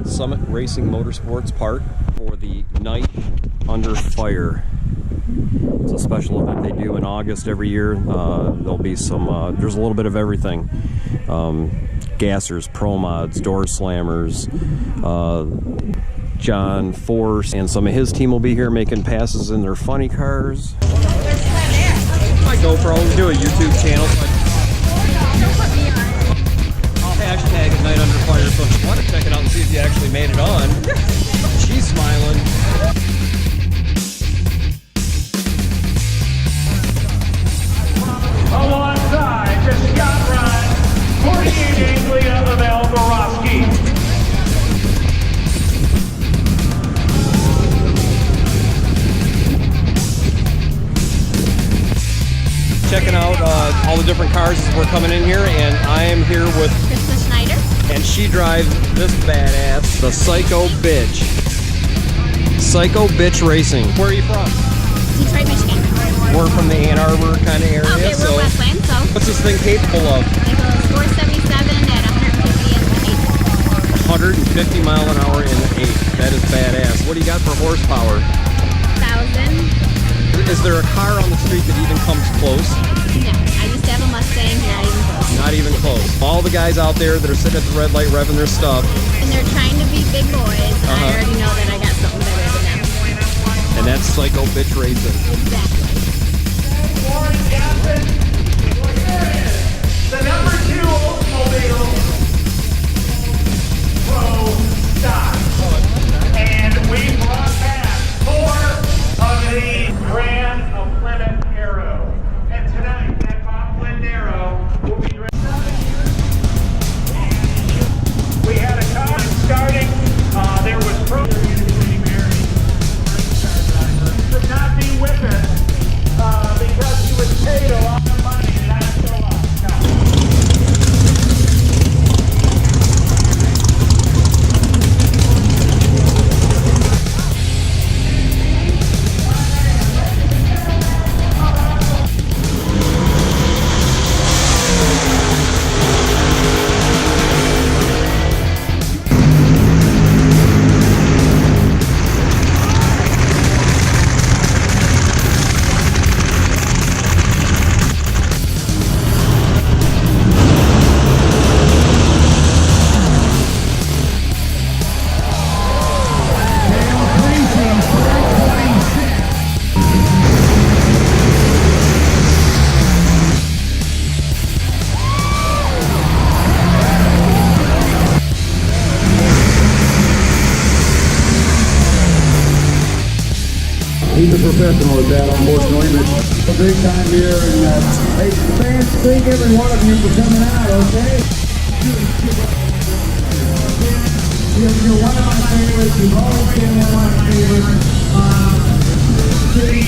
at Summit Racing Motorsports Park for the Night Under Fire. It's a special event they do in August every year. There'll be some, there's a little bit of everything. Gassers, Pro Mods, Door Slammers, John Force, and some of his team will be here making passes in their funny cars. My GoPro, do a YouTube channel. I'll hashtag it Night Under Fire, so if you want to check it out and see if you actually made it on. She's smiling. Alongside the Scott Run, 48 Anglia of El Boroski. Checking out all the different cars as we're coming in here, and I am here with Krista Schneider, and she drives this badass, the Psycho Bitch. Psycho Bitch Racing. Where are you from? Detroit, Michigan. We're from the Ann Arbor kind of area. Okay, we're Westland, so. What's this thing capable of? It goes 477 at 150 in the 8. 150 mile an hour in the 8. That is badass. What do you got for horsepower? 1,000. Is there a car on the street that even comes close? No, I used to have a Mustang, not even close. Not even close. All the guys out there that are sitting at the red light revving their stuff. And they're trying to be big boys, and I already know that I got something better than them. And that's Psycho Bitch Racing. Exactly. The number 2 Oldsmobile Pro Stock. And we brought back 4 of the Grand Plymouth Arrow. And tonight, that Bob Flynn Arrow will be dressed. We had a car starting. There was pro. Could not be with us because he was paid a lot of money and not show up. He's a professional at that, unfortunately, but a big time here, and hey, fans, thank every one of you for coming out, okay? You're one of my favorites, you've always been one of my favorites. City,